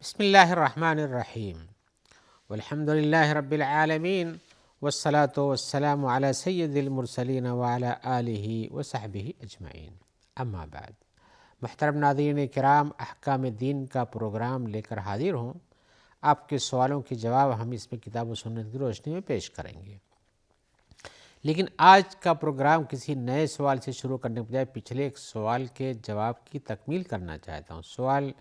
بسم اللہ الرحمن الرحیم والحمد للہ رب العالمین والصلاة والسلام علی سید المرسلین وعلی آلہ وصحبہ اجمعین، اما بعد۔ محترم ناظرین کرام، احکام دین کا پروگرام لے کر حاضر ہوں۔ آپ کے سوالوں کے جواب ہم اس میں کتاب و سنت کی روشنی میں پیش کریں گے، لیکن آج کا پروگرام کسی نئے سوال سے شروع کرنے کے بجائے پچھلے ایک سوال کے جواب کی تکمیل کرنا چاہتا ہوں۔ سوال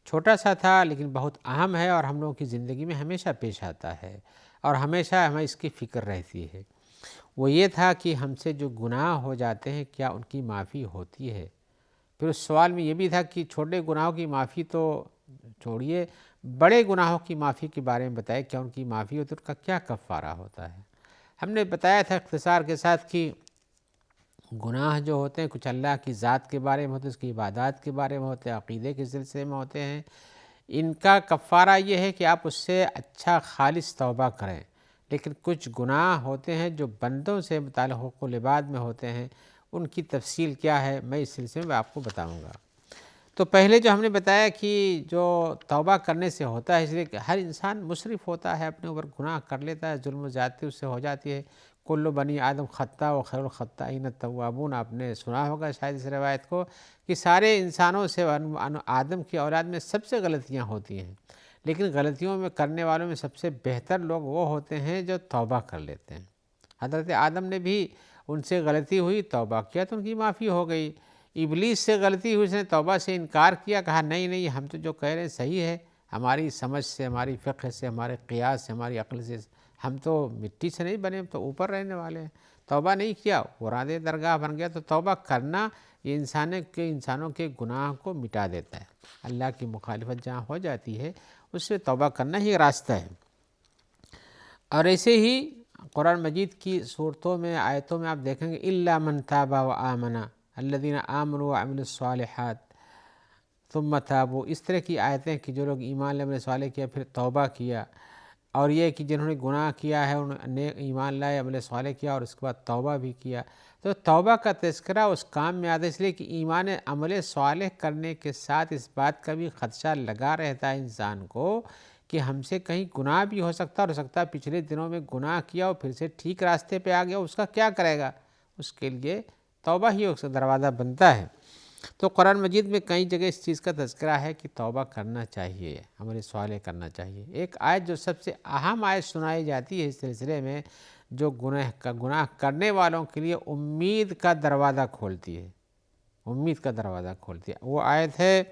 چھوٹا سا تھا لیکن بہت اہم ہے اور ہم لوگوں کی زندگی میں ہمیشہ پیش آتا ہے اور ہمیشہ ہمیں اس کی فکر رہتی ہے۔ وہ یہ تھا کہ ہم سے جو گناہ ہو جاتے ہیں کیا ان کی معافی ہوتی ہے؟ پھر اس سوال میں یہ بھی تھا کہ چھوٹے گناہوں کی معافی تو چھوڑیے، بڑے گناہوں کی معافی کے بارے میں بتائے، کیا ان کی معافی ہوتی ہے؟ ان کا کیا کفارہ ہوتا ہے؟ ہم نے بتایا تھا اختصار کے ساتھ کہ گناہ جو ہوتے ہیں کچھ اللہ کی ذات کے بارے میں ہوتے ہیں، اس کی عبادات کے بارے میں ہوتے ہیں، عقیدے کے سلسلے میں ہوتے ہیں۔ ان کا کفارہ یہ ہے کہ آپ اس سے اچھا خالص توبہ کریں، لیکن کچھ گناہ ہوتے ہیں جو بندوں سے متعلق حقوق العباد میں ہوتے ہیں، ان کی تفصیل کیا ہے میں اس سلسلے میں آپ کو بتاؤں گا۔ تو پہلے جو ہم نے بتایا کہ جو توبہ کرنے سے ہوتا ہے، اس لیے کہ ہر انسان مسرف ہوتا ہے، اپنے اوپر گناہ کر لیتا ہے، ظلم و زیادتی اس سے ہو جاتی ہے۔ کل بنی آدم خطا و خیر الخطائین التوابون، آپ نے سنا ہوگا شاید اس روایت کو کہ سارے انسانوں سے آدم کی اولاد میں سب سے غلطیاں ہوتی ہیں، لیکن غلطیوں میں کرنے والوں میں سب سے بہتر لوگ وہ ہوتے ہیں جو توبہ کر لیتے ہیں۔ حضرت آدم نے بھی ان سے غلطی ہوئی، توبہ کیا تو ان کی معافی ہو گئی۔ ابلیس سے غلطی ہوئی، اس نے توبہ سے انکار کیا، کہا نہیں ہم تو جو کہہ رہے ہیں صحیح ہے، ہماری سمجھ سے، ہماری فقہ سے، ہمارے قیاس سے، ہماری عقل سے، ہم تو مٹی سے نہیں بنے، ہم تو اوپر رہنے والے ہیں۔ توبہ نہیں کیا، قرآن درگاہ بن گیا۔ تو توبہ کرنا یہ انسانوں کے گناہ کو مٹا دیتا ہے۔ اللہ کی مخالفت جہاں ہو جاتی ہے اس سے توبہ کرنا ہی راستہ ہے۔ اور ایسے ہی قرآن مجید کی صورتوں میں، آیتوں میں آپ دیکھیں گے الا من تاب وآمن الذین آمنوا وعملوا الصالحات ثم تابوا، اس طرح کی آیتیں کہ جو لوگ ایمان لائے، عمل صالح کیا، پھر توبہ کیا، اور یہ کہ جنہوں نے گناہ کیا ہے انہوں نے ایمان لائے، عمل صالح کیا اور اس کے بعد توبہ بھی کیا۔ تو توبہ کا تذکرہ اس کام میں آتا ہے، اس لیے کہ ایمان عمل صالح کرنے کے ساتھ اس بات کا بھی خدشہ لگا رہتا ہے انسان کو کہ ہم سے کہیں گناہ بھی ہو سکتا ہے، اور ہو سکتا ہے پچھلے دنوں میں گناہ کیا اور پھر سے ٹھیک راستے پہ آ گیا، اس کا کیا کرے گا؟ اس کے لیے توبہ ہی اس کا دروازہ بنتا ہے۔ تو قرآن مجید میں کئی جگہ اس چیز کا تذکرہ ہے کہ توبہ کرنا چاہیے، عمل صالح کرنا چاہیے۔ ایک آیت جو سب سے اہم آیت سنائی جاتی ہے اس سلسلے میں، جو گناہ کرنے والوں کے لیے امید کا دروازہ کھولتی ہے، امید کا دروازہ کھولتی ہے، وہ آیت ہے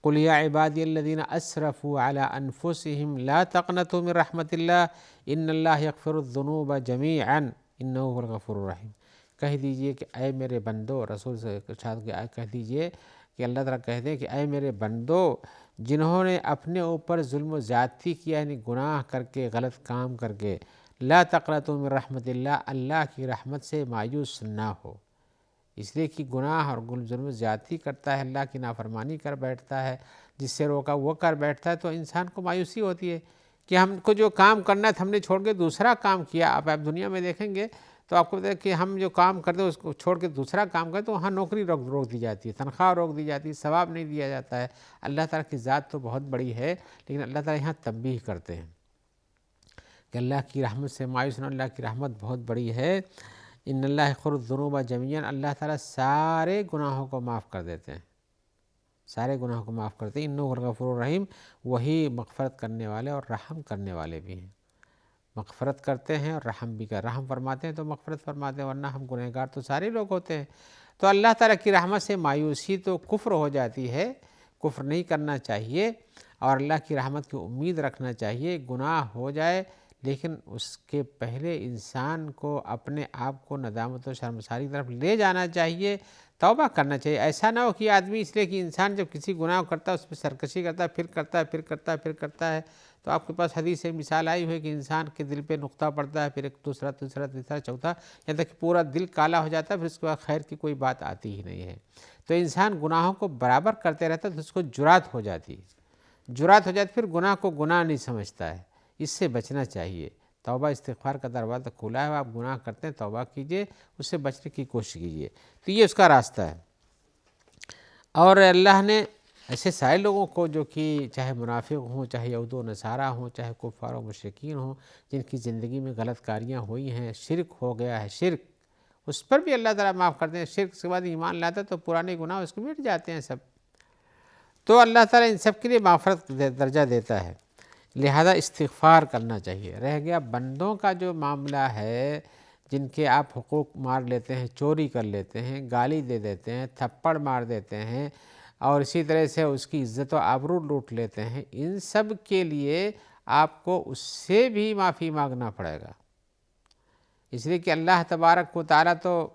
قل یا عبادی الذین اسرفوا علی انفسہم لا تقنطوا من رحمت اللہ ان اللہ یغفر الذنوب جمیعا انہ هو الغفور الرحیم۔ کہہ دیجئے کہ اے میرے بندو، رسول سے کہہ دیجئے کہ اللہ تعالیٰ کہتے ہیں کہ اے میرے بندو، جنہوں نے اپنے اوپر ظلم و زیادتی کیا، یعنی گناہ کر کے، غلط کام کر کے، لا تقنطوا من رحمت اللہ، اللہ کی رحمت سے مایوس نہ ہو۔ اس لیے کہ گناہ اور ظلم و زیادتی کرتا ہے، اللہ کی نافرمانی کر بیٹھتا ہے، جس سے روکا وہ کر بیٹھتا ہے، تو انسان کو مایوسی ہوتی ہے کہ ہم کو جو کام کرنا تھا ہم نے چھوڑ کے دوسرا کام کیا۔ آپ دنیا میں دیکھیں گے تو آپ کو پتہ ہے کہ ہم جو کام کرتے ہیں اس کو چھوڑ کے دوسرا کام کرتے تو وہاں نوکری روک دی جاتی ہے، تنخواہ روک دی جاتی ہے، ثواب نہیں دیا جاتا ہے۔ اللہ تعالیٰ کی ذات تو بہت بڑی ہے، لیکن اللہ تعالیٰ یہاں تنبیہ کرتے ہیں کہ اللہ کی رحمت سے مایوس نہ، اللہ کی رحمت بہت بڑی ہے۔ ان اللہ یغفر الذنوب جميعا، اللہ تعالیٰ سارے گناہوں کو معاف کر دیتے ہیں، سارے گناہوں کو معاف کرتے ہیں۔ انہ هو الغفور الرحیم، وہی مغفرت کرنے والے اور رحم کرنے والے بھی ہیں۔ مغفرت کرتے ہیں اور رحم بھی رحم فرماتے ہیں تو مغفرت فرماتے ہیں، ورنہ ہم گنہگار تو سارے لوگ ہوتے ہیں۔ تو اللہ تعالیٰ کی رحمت سے مایوسی تو کفر ہو جاتی ہے، کفر نہیں کرنا چاہیے اور اللہ کی رحمت کی امید رکھنا چاہیے۔ گناہ ہو جائے لیکن اس کے پہلے انسان کو اپنے آپ کو ندامت و شرمساری کی طرف لے جانا چاہیے، توبہ کرنا چاہیے۔ ایسا نہ ہو کہ آدمی، اس لیے کہ انسان جب کسی گناہ کرتا ہے اس پہ سرکشی کرتا ہے، پھر کرتا ہے، تو آپ کے پاس حدیث سے مثال آئی ہوئی کہ انسان کے دل پہ نقطہ پڑتا ہے، پھر ایک دوسرا، تیسرا، چوتھا، یہاں تک کہ پورا دل کالا ہو جاتا ہے، پھر اس کے بعد خیر کی کوئی بات آتی ہی نہیں ہے۔ تو انسان گناہوں کو برابر کرتے رہتا ہے تو اس کو جرات ہو جاتی ہے، پھر گناہ کو گناہ نہیں سمجھتا ہے۔ اس سے بچنا چاہیے۔ توبہ استغفار کا دروازہ کھلا ہے، آپ گناہ کرتے ہیں توبہ کیجئے، اس سے بچنے کی کوشش کیجئے۔ تو یہ اس کا راستہ ہے۔ اور اللہ نے ایسے سارے لوگوں کو جو کہ چاہے منافق ہوں، چاہے یہود و نصارہ ہوں، چاہے کفار و مشرکین ہوں، جن کی زندگی میں غلط کاریاں ہوئی ہیں، شرک ہو گیا ہے، شرک، اس پر بھی اللہ تعالیٰ معاف کرتے ہیں۔ شرک کے بعد ایمان لاتا ہے تو پرانے گناہ اس کو مٹ جاتے ہیں سب، تو اللہ تعالیٰ ان سب کے لیے مغفرت درجہ دیتا ہے۔ لہذا استغفار کرنا چاہیے۔ رہ گیا بندوں کا جو معاملہ ہے، جن کے آپ حقوق مار لیتے ہیں، چوری کر لیتے ہیں، گالی دے دیتے ہیں، تھپڑ مار دیتے ہیں، اور اسی طرح سے اس کی عزت و آبرو لوٹ لیتے ہیں، ان سب کے لیے آپ کو اس سے بھی معافی مانگنا پڑے گا، اس لیے کہ اللہ تبارک و تعالیٰ تو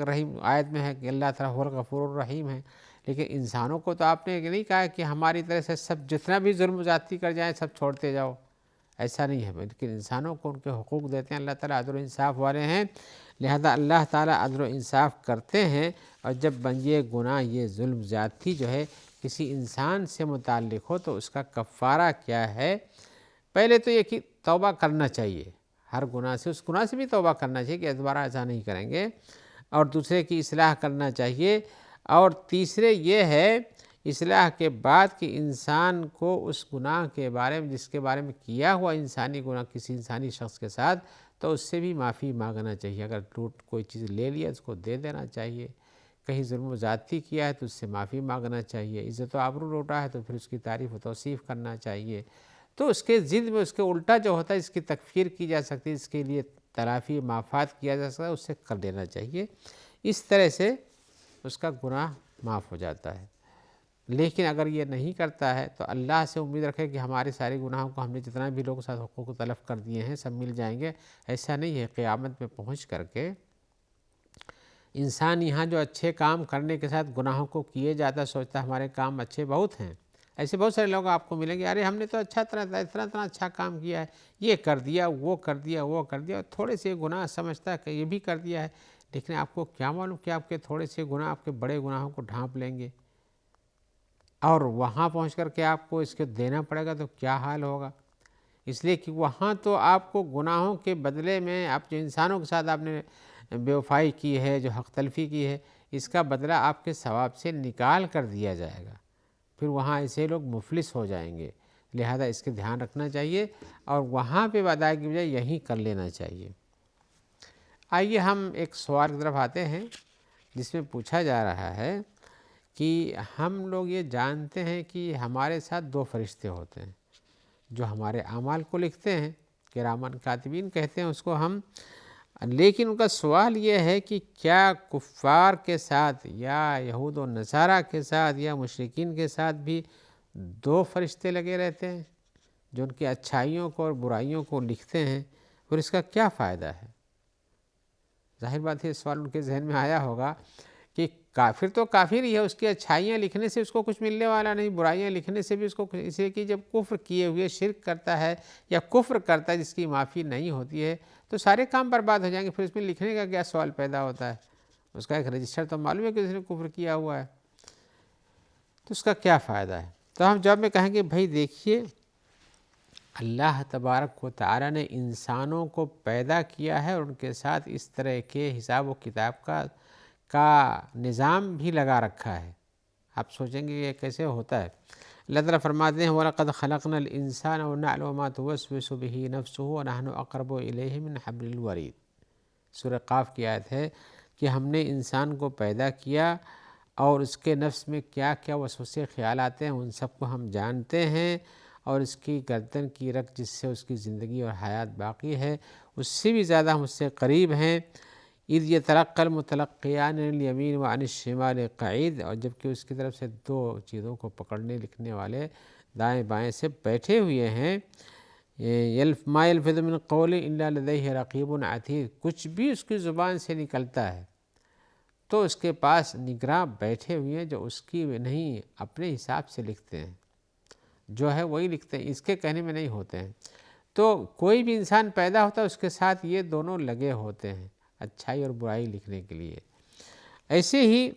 رحیم آیت میں ہے کہ اللہ تعالیٰ هو الغفور الرحیم ہے، لیکن انسانوں کو تو آپ نے نہیں کہا کہ ہماری طرح سے سب جتنا بھی ظلم و زیادتی کر جائیں سب چھوڑتے جاؤ، ایسا نہیں ہے، بلکہ انسانوں کو ان کے حقوق دیتے ہیں۔ اللہ تعالیٰ عدل و انصاف والے ہیں، لہذا اللہ تعالیٰ عدل و انصاف کرتے ہیں، اور جب یہ گناہ، یہ ظلم زیادتی جو ہے کسی انسان سے متعلق ہو تو اس کا کفارہ کیا ہے؟ پہلے تو یہ کہ توبہ کرنا چاہیے ہر گناہ سے، اس گناہ سے بھی توبہ کرنا چاہیے کہ دوبارہ ایسا نہیں کریں گے، اور دوسرے کی اصلاح کرنا چاہیے، اور تیسرے یہ ہے اصلاح کے بعد کہ انسان کو اس گناہ کے بارے میں، جس کے بارے میں کیا ہوا انسانی گناہ کسی انسانی شخص کے ساتھ، تو اس سے بھی معافی مانگنا چاہیے۔ اگر کوئی چیز لے لیا اس کو دے دینا چاہیے، کہیں ظلم و زیادتی کیا ہے تو اس سے معافی مانگنا چاہیے، عزت و آبرو لوٹا ہے تو پھر اس کی تعریف و توصیف کرنا چاہیے، تو اس کے ضد میں اس کے الٹا جو ہوتا ہے اس کی تکفیر کی جا سکتی ہے، اس کے لیے تلافی معافات کیا جا سکتا ہے، اس سے کر دینا چاہیے، اس طرح سے اس کا گناہ معاف ہو جاتا ہے۔ لیکن اگر یہ نہیں کرتا ہے تو اللہ سے امید رکھے کہ ہمارے سارے گناہوں کو ہم نے جتنا بھی لوگوں کے ساتھ حقوق تلف کر دیے ہیں سب مل جائیں گے، ایسا نہیں ہے۔ قیامت میں پہنچ کر کے انسان یہاں جو اچھے کام کرنے کے ساتھ گناہوں کو کیے جاتا ہے، سوچتا ہے ہمارے کام اچھے بہت ہیں، ایسے بہت سارے لوگ آپ کو ملیں گے، ارے ہم نے تو اتنا اچھا کام کیا ہے، یہ کر دیا، وہ کر دیا، وہ کر دیا، تھوڑے سے گناہ سمجھتا ہے کہ یہ بھی کر دیا ہے، لیکن آپ کو کیا معلوم کہ آپ کے تھوڑے سے گناہ آپ کے بڑے گناہوں کو ڈھانپ لیں گے، اور وہاں پہنچ کر کے آپ کو اس کے دینا پڑے گا تو کیا حال ہوگا۔ اس لیے کہ وہاں تو آپ کو گناہوں کے بدلے میں، آپ جو انسانوں کے ساتھ آپ نے بے وفائی کی ہے، جو حق تلفی کی ہے، اس کا بدلہ آپ کے ثواب سے نکال کر دیا جائے گا، پھر وہاں ایسے لوگ مفلس ہو جائیں گے، لہذا اس کے دھیان رکھنا چاہیے، اور وہاں پہ ادائیگی کی بجائے یہیں کر لینا چاہیے۔ آئیے ہم ایک سوال کی طرف آتے ہیں، جس میں پوچھا جا رہا ہے کہ ہم لوگ یہ جانتے ہیں کہ ہمارے ساتھ دو فرشتے ہوتے ہیں جو ہمارے اعمال کو لکھتے ہیں، کرامن کاتبین کہتے ہیں اس کو ہم، لیکن ان کا سوال یہ ہے کہ کیا کفار کے ساتھ یا یہود و نصارہ کے ساتھ یا مشرکین کے ساتھ بھی دو فرشتے لگے رہتے ہیں جو ان کی اچھائیوں کو اور برائیوں کو لکھتے ہیں، اور اس کا کیا فائدہ ہے؟ ظاہر بات ہے سوال ان کے ذہن میں آیا ہوگا کہ کافر تو کافر ہی ہے، اس کی اچھائیاں لکھنے سے اس کو کچھ ملنے والا نہیں، برائیاں لکھنے سے بھی اس کو، اس لیے کہ جب کفر کیے ہوئے شرک کرتا ہے یا کفر کرتا ہے جس کی معافی نہیں ہوتی ہے تو سارے کام برباد ہو جائیں گے، پھر اس میں لکھنے کا کیا سوال پیدا ہوتا ہے؟ اس کا ایک رجسٹر تو معلوم ہے کہ اس نے کفر کیا ہوا ہے، تو اس کا کیا فائدہ ہے؟ تو ہم جواب میں کہیں گے بھائی دیکھیے، اللہ تبارک و تعالیٰ نے انسانوں کو پیدا کیا ہے اور ان کے ساتھ اس طرح کے حساب و کتاب کا نظام بھی لگا رکھا ہے۔ آپ سوچیں گے یہ کیسے ہوتا ہے؟ اللہ تعالیٰ فرماتے ہیں وَلَقَدْ خَلَقْنَا الْإِنسَانَ وَنَعْلَمُ مَا تُوَسْوِسُ بِهِ نَفْسُهُ وَنَحْنُ أَقْرَبُ إِلَيْهِ مِنْ حَبْلِ الْوَرِيدِ۔ سورہ قاف کی آیت ہے کہ ہم نے انسان کو پیدا کیا اور اس کے نفس میں کیا کیا وسوسے خیال آتے ہیں ان سب کو ہم جانتے ہیں، اور اس کی گردن کی رگ جس سے اس کی زندگی اور حیات باقی ہے اس سے بھی زیادہ ہم اس سے قریب ہیں۔ اِذْ يَتَلَقَّى الْمُتَلَقِّيَانِ عَنِ الْيَمِينِ وَعَنِ الشِّمَالِ قَعِيدٌ، اور جبکہ اس کی طرف سے دو چیزوں کو پکڑنے لکھنے والے دائیں بائیں سے بیٹھے ہوئے ہیں، مَا يَلْفِظُ مِنْ قَوْلٍ إِلَّا لَدَيْهِ رَقِيبٌ عَتِيدٌ، کچھ بھی اس کی زبان سے نکلتا ہے تو اس کے پاس نگراں بیٹھے ہوئے ہیں جو اس کی نہیں اپنے حساب سے لکھتے ہیں، جو ہے وہی لکھتے ہیں، اس کے کہنے میں نہیں ہوتے ہیں۔ تو کوئی بھی انسان پیدا ہوتا ہے اس کے ساتھ یہ دونوں لگے ہوتے ہیں اچھائی اور برائی لکھنے کے لیے۔ ایسے ہی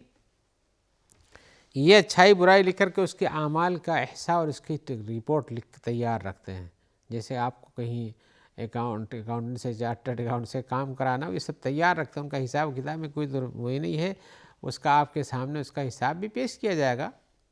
یہ اچھائی برائی لکھ کر کے اس کے اعمال کا احصاء اور اس کی رپورٹ لکھ تیار رکھتے ہیں، جیسے آپ کو کہیں اکاؤنٹنٹ سے چارٹرڈ اکاؤنٹ سے کام کرانا ہو، یہ سب تیار رکھتے ہیں، ان کا حساب کتاب میں کوئی وہی نہیں ہے، اس کا آپ کے سامنے اس کا حساب بھی پیش کیا جائے گا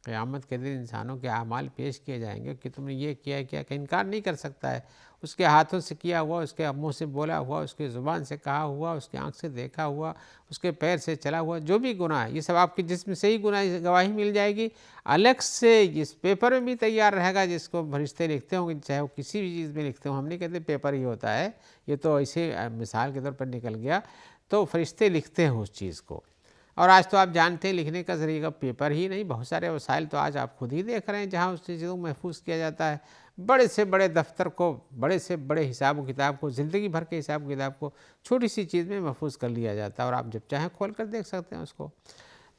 قیامت کے دن انسانوں کے اعمال پیش کیے جائیں گے کہ تم نے یہ کیا کہ انکار نہیں کر سکتا ہے، اس کے ہاتھوں سے کیا ہوا، اس کے منہ سے بولا ہوا، اس کے زبان سے کہا ہوا، اس کے آنکھ سے دیکھا ہوا، اس کے پیر سے چلا ہوا جو بھی گناہ ہے، یہ سب آپ کے جسم سے ہی گواہی مل جائے گی، الگ سے اس پیپر میں بھی تیار رہے گا جس کو فرشتے لکھتے ہوں گے، چاہے وہ کسی بھی چیز میں لکھتے ہوں، ہم نہیں کہتے پیپر ہی ہوتا ہے، یہ تو ایسے مثال کے طور پر نکل گیا، تو فرشتے لکھتے ہیں اس چیز کو۔ اور آج تو آپ جانتے ہیں لکھنے کا ذریعہ پیپر ہی نہیں، بہت سارے وسائل تو آج آپ خود ہی دیکھ رہے ہیں جہاں اس چیزوں کو محفوظ کیا جاتا ہے، بڑے سے بڑے دفتر کو، بڑے سے بڑے حساب و کتاب کو، زندگی بھر کے حساب و کتاب کو چھوٹی سی چیز میں محفوظ کر لیا جاتا ہے، اور آپ جب چاہیں کھول کر دیکھ سکتے ہیں اس کو۔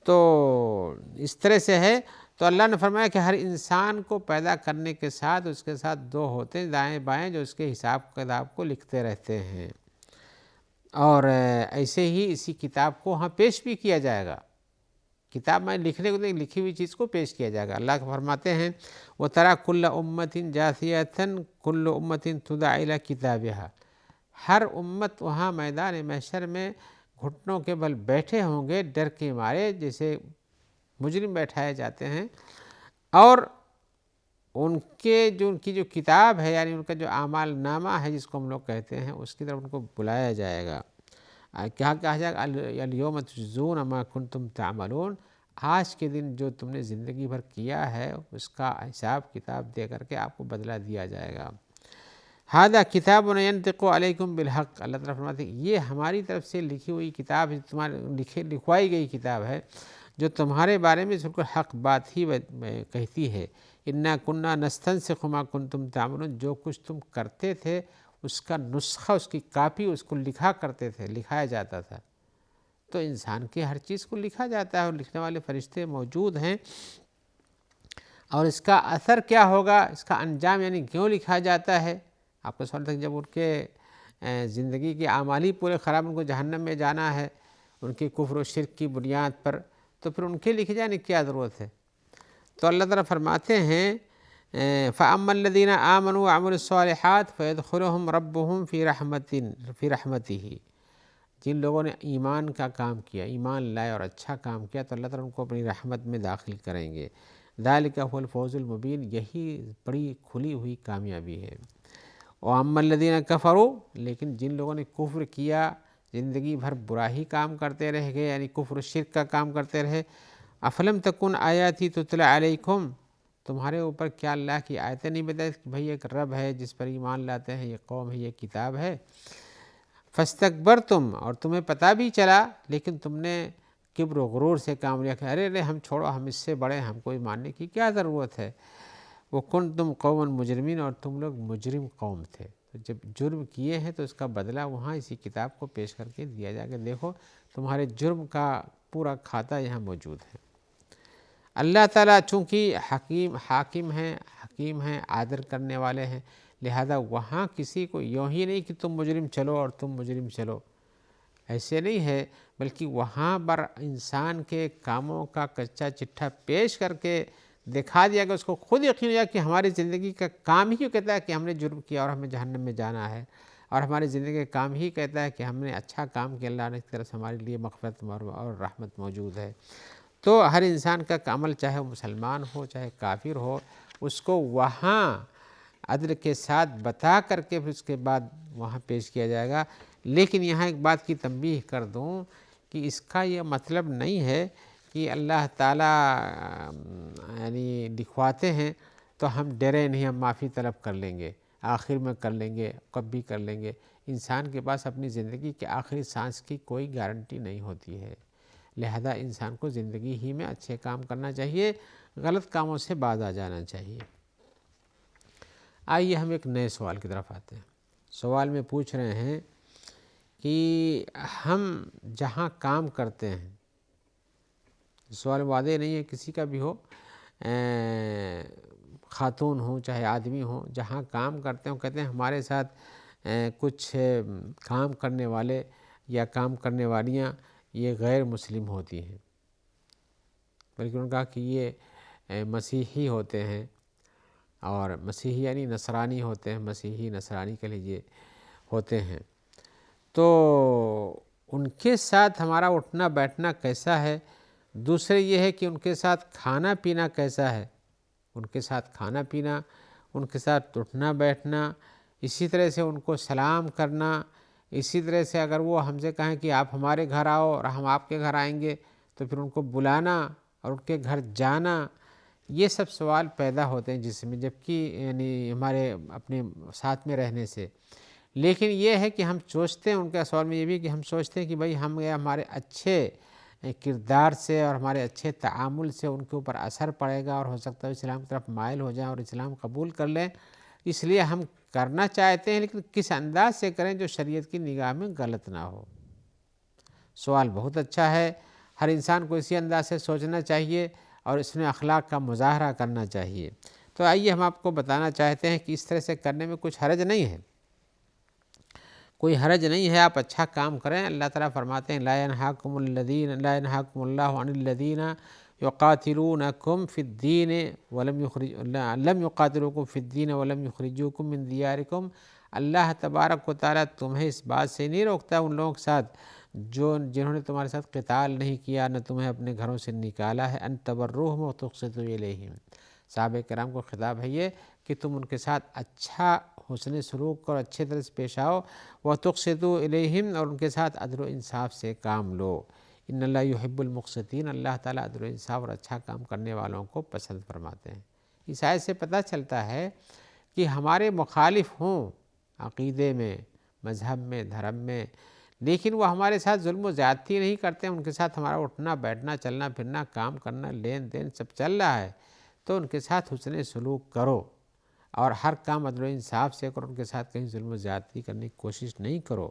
تو اس طرح سے ہے، تو اللہ نے فرمایا کہ ہر انسان کو پیدا کرنے کے ساتھ اس کے ساتھ دو ہوتے ہیں دائیں بائیں جو اس کے حساب کتاب کو لکھتے رہتے ہیں، اور ایسے ہی اسی کتاب کو وہاں پیش بھی کیا جائے گا، کتاب میں لکھنے کو لکھی ہوئی چیز کو پیش کیا جائے گا۔ اللہ فرماتے ہیں وَتَرَى كُلَّ أُمَّةٍ جَاثِيَةً كُلُّ أُمَّةٍ تُدْعَىٰ إِلَىٰ كِتَابِهَا، ہر امت وہاں میدان محشر میں گھٹنوں کے بل بیٹھے ہوں گے ڈر کے مارے، جیسے مجرم بیٹھائے جاتے ہیں، اور ان کی جو کتاب ہے، یعنی ان کا جو اعمال نامہ ہے جس کو ہم لوگ کہتے ہیں، اس کی طرف ان کو بلایا جائے گا۔ کیا کہا جائے گا الیوم تجزون ما کنتم تعملون، آج کے دن جو تم نے زندگی بھر کیا ہے اس کا حساب کتاب دے کر کے آپ کو بدلہ دیا جائے گا۔ ھذا کتاب ینطق علیکم بالحق، اللہ تعالیٰ فرماتے ہیں یہ ہماری طرف سے لکھی ہوئی کتاب ہے، تمہارے لکھوائی گئی کتاب ہے جو تمہارے بارے میں بالکل حق بات ہی کہتی ہے۔ انا کننا نستنسخ ما کنتم تعملون، جو کچھ تم کرتے تھے اس کا نسخہ، اس کی کاپی اس کو لکھا کرتے تھے، لکھایا جاتا تھا۔ تو انسان کے ہر چیز کو لکھا جاتا ہے اور لکھنے والے فرشتے موجود ہیں، اور اس کا اثر کیا ہوگا، اس کا انجام یعنی کیوں لکھا جاتا ہے۔ آپ کو سوال تھا کہ جب ان کے زندگی کے اعمال ہی پورے خراب، ان کو جہنم میں جانا ہے ان کے کفر و شرک کی بنیاد پر، تو پھر ان کے لکھے جانے کی کیا ضرورت ہے۔ تو اللہ تعالیٰ فرماتے ہیں فَأَمَّا الَّذِينَ آمَنُوا وَعَمِلُوا الصَّالِحَاتِ فَيَدْخُلُهُمْ رَبُّهُمْ فِي رَحْمَتِهِ، جن لوگوں نے ایمان کا کام کیا، ایمان لائے اور اچھا کام کیا، تو اللہ تعالیٰ ان کو اپنی رحمت میں داخل کریں گے۔ ذَلِكَ هُوَ الْفَوْزُ الْمُبِينُ، یہی بڑی کھلی ہوئی کامیابی ہے۔ وَأَمَّا الَّذِينَ كَفَرُوا، لیکن جن لوگوں نے کفر کیا، زندگی بھر برا ہی کام کرتے رہ گئے، یعنی کفر و شرک کا کام کرتے رہے، افلم تکن آیاتی تتلی علیکم، تمہارے اوپر کیا اللہ کی آیتیں نہیں بتائی کہ بھئی ایک رب ہے جس پر ایمان لاتے ہیں، یہ قوم ہے، یہ کتاب ہے۔ فاستکبرتم، اور تمہیں پتہ بھی چلا لیکن تم نے کبر و غرور سے کام لیا کہ ارے ہم چھوڑو، ہم اس سے بڑے، ہم کوئی ماننے کی کیا ضرورت ہے۔ وکنتم قوما مجرمین، اور تم لوگ مجرم قوم تھے۔ تو جب جرم کیے ہیں تو اس کا بدلہ وہاں اسی کتاب کو پیش کر کے دیا جائے گا، دیکھو تمہارے جرم کا پورا کھاتہ یہاں موجود ہے۔ اللہ تعالیٰ چونکہ حاکم ہیں، عادل کرنے والے ہیں، لہذا وہاں کسی کو یوں ہی نہیں کہ تم مجرم چلو اور تم مجرم چلو، ایسے نہیں ہے، بلکہ وہاں پر انسان کے کاموں کا کچا چٹھا پیش کر کے دکھا دیا کہ اس کو خود یقین ہوا کہ ہماری زندگی کا کام ہی کہتا ہے کہ ہم نے جرم کیا اور ہمیں جہنم میں جانا ہے، اور ہماری زندگی کا کام ہی کہتا ہے کہ ہم نے اچھا کام کیا، اللہ نے اس طرف سے ہمارے لیے مغفرت اور رحمت موجود ہے۔ تو ہر انسان کا عمل، چاہے وہ مسلمان ہو چاہے کافر ہو، اس کو وہاں عدل کے ساتھ بتا کر کے پھر اس کے بعد وہاں پیش کیا جائے گا۔ لیکن یہاں ایک بات کی تنبیہ کر دوں کہ اس کا یہ مطلب نہیں ہے کہ اللہ تعالیٰ یعنی لکھواتے ہیں تو ہم ڈرے نہیں، ہم معافی طلب کر لیں گے، آخر میں کر لیں گے، کب بھی کر لیں گے۔ انسان کے پاس اپنی زندگی کے آخری سانس کی کوئی گارنٹی نہیں ہوتی ہے، لہذا انسان کو زندگی ہی میں اچھے کام کرنا چاہیے، غلط کاموں سے باز آ جانا چاہیے۔ آئیے ہم ایک نئے سوال کی طرف آتے ہیں۔ سوال میں پوچھ رہے ہیں کہ ہم جہاں کام کرتے ہیں، سوال واضح نہیں ہے، کسی کا بھی ہو، خاتون ہوں چاہے آدمی ہوں، جہاں کام کرتے ہوں، کہتے ہیں ہمارے ساتھ کچھ کام کرنے والے یا کام کرنے والیاں یہ غیر مسلم ہوتی ہیں، بلکہ انہوں نے کہا کہ یہ مسیحی ہوتے ہیں، اور مسیحی یعنی نصرانی ہوتے ہیں، مسیحی نصرانی کے لیے ہوتے ہیں، تو ان کے ساتھ ہمارا اٹھنا بیٹھنا کیسا ہے، دوسرے یہ ہے کہ ان کے ساتھ کھانا پینا کیسا ہے، ان کے ساتھ کھانا پینا، ان کے ساتھ اٹھنا بیٹھنا، اسی طرح سے ان کو سلام کرنا، اسی طرح سے اگر وہ ہم سے کہیں کہ آپ ہمارے گھر آؤ اور ہم آپ کے گھر آئیں گے تو پھر ان کو بلانا اور ان کے گھر جانا، یہ سب سوال پیدا ہوتے ہیں جس میں، جبکہ یعنی ہمارے اپنے ساتھ میں رہنے سے۔ لیکن یہ ہے کہ ہم سوچتے ہیں، ان کا سوال میں یہ بھی کہ ہم سوچتے ہیں کہ بھئی ہم ہمارے اچھے کردار سے اور ہمارے اچھے تعامل سے ان کے اوپر اثر پڑے گا اور ہو سکتا ہے اسلام کی طرف مائل ہو جائیں اور اسلام قبول کر لیں، اس لیے ہم کرنا چاہتے ہیں، لیکن کس انداز سے کریں جو شریعت کی نگاہ میں غلط نہ ہو۔ سوال بہت اچھا ہے، ہر انسان کو اسی انداز سے سوچنا چاہیے اور اس میں اخلاق کا مظاہرہ کرنا چاہیے۔ تو آئیے ہم آپ کو بتانا چاہتے ہیں کہ اس طرح سے کرنے میں کچھ حرج نہیں ہے، کوئی حرج نہیں ہے، آپ اچھا کام کریں۔ اللہ تعالیٰ فرماتے ہیں لا ينهاكم اللہ عن الذین یقاتلونکم فی الدین لم یقاتلوکم فی الدین ولم یخرجوکم من دیارکم۔ اللہ تبارک و تعالیٰ تمہیں اس بات سے نہیں روکتا ان لوگوں کے ساتھ جنہوں نے تمہارے ساتھ قتال نہیں کیا، نہ تمہیں اپنے گھروں سے نکالا ہے، ان تبروہم وتقسطوا الیہم۔ صحابہ کرام کو خطاب ہے یہ کہ تم ان کے ساتھ اچھا حسن سلوک اور اچھے طرح سے پیش آؤ، وتقسطوا الیہم، اور ان کے ساتھ عدل و انصاف سے کام لو۔ ان اللہ یحب المقسطین، اللہ تعالیٰ عدل و انصاف اور اچھا کام کرنے والوں کو پسند فرماتے ہیں۔ اس آیت سے پتہ چلتا ہے کہ ہمارے مخالف ہوں عقیدے میں، مذہب میں، دھرم میں، لیکن وہ ہمارے ساتھ ظلم و زیادتی نہیں کرتے، ان کے ساتھ ہمارا اٹھنا بیٹھنا چلنا پھرنا کام کرنا لین دین سب چل رہا ہے، تو ان کے ساتھ حسن سلوک کرو اور ہر کام عدل و انصاف سے کرو، ان کے ساتھ کہیں ظلم و زیادتی کرنے کی کوشش نہیں کرو۔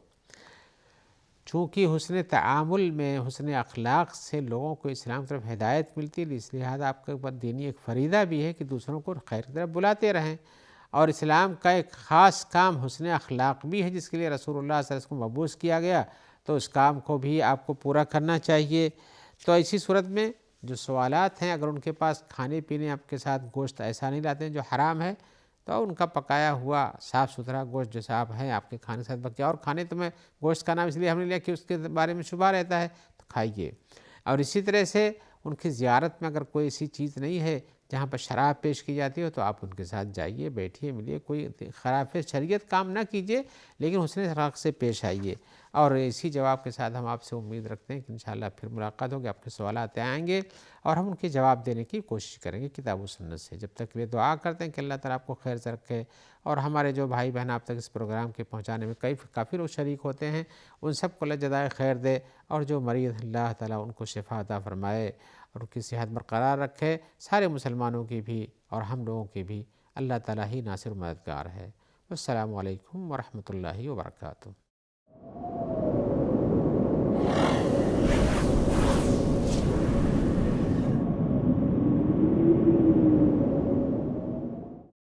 چونکہ حسن تعامل میں، حسن اخلاق سے لوگوں کو اسلام کی طرف ہدایت ملتی ہے، اس لہٰذا آپ کے اوپر دینی ایک فریضہ بھی ہے کہ دوسروں کو خیر کی طرف بلاتے رہیں، اور اسلام کا ایک خاص کام حسن اخلاق بھی ہے جس کے لیے رسول اللہ صلی اللہ علیہ وسلم کو مبعوث کیا گیا، تو اس کام کو بھی آپ کو پورا کرنا چاہیے۔ تو ایسی صورت میں جو سوالات ہیں، اگر ان کے پاس کھانے پینے آپ کے ساتھ گوشت ایسا نہیں لاتے ہیں جو حرام ہے، تو ان کا پکایا ہوا صاف ستھرا گوشت جو صاحب ہیں آپ کے کھانے کے ساتھ بچے، اور کھانے تو میں گوشت کا نام اس لیے ہم نے لیا کہ اس کے بارے میں شبہ رہتا ہے، تو کھائیے۔ اور اسی طرح سے ان کی زیارت میں اگر کوئی ایسی چیز نہیں ہے جہاں پر شراب پیش کی جاتی ہو، تو آپ ان کے ساتھ جائیے، بیٹھیے، ملیے، کوئی خلاف شریعت کام نہ کیجیے، لیکن حسن اخلاق سے پیش آئیے۔ اور اسی جواب کے ساتھ ہم آپ سے امید رکھتے ہیں کہ انشاءاللہ پھر ملاقات ہوگی، آپ کے سوالات آئیں گے اور ہم ان کے جواب دینے کی کوشش کریں گے کتاب و سنت سے۔ جب تک کے لیے دعا کرتے ہیں کہ اللہ تعالیٰ آپ کو خیر سے رکھے، اور ہمارے جو بھائی بہن آپ تک اس پروگرام کے پہنچانے میں کافی لوگ شریک ہوتے ہیں، ان سب کو اللہ جزائے خیر دے، اور جو مریض اللہ تعالیٰ ان کو شفا عطا فرمائے اور ان کی صحت برقرار رکھے، سارے مسلمانوں کی بھی اور ہم لوگوں کی بھی اللہ تعالیٰ ہی ناصر و مددگار ہے۔ السلام علیکم ورحمۃ اللہ وبرکاتہ۔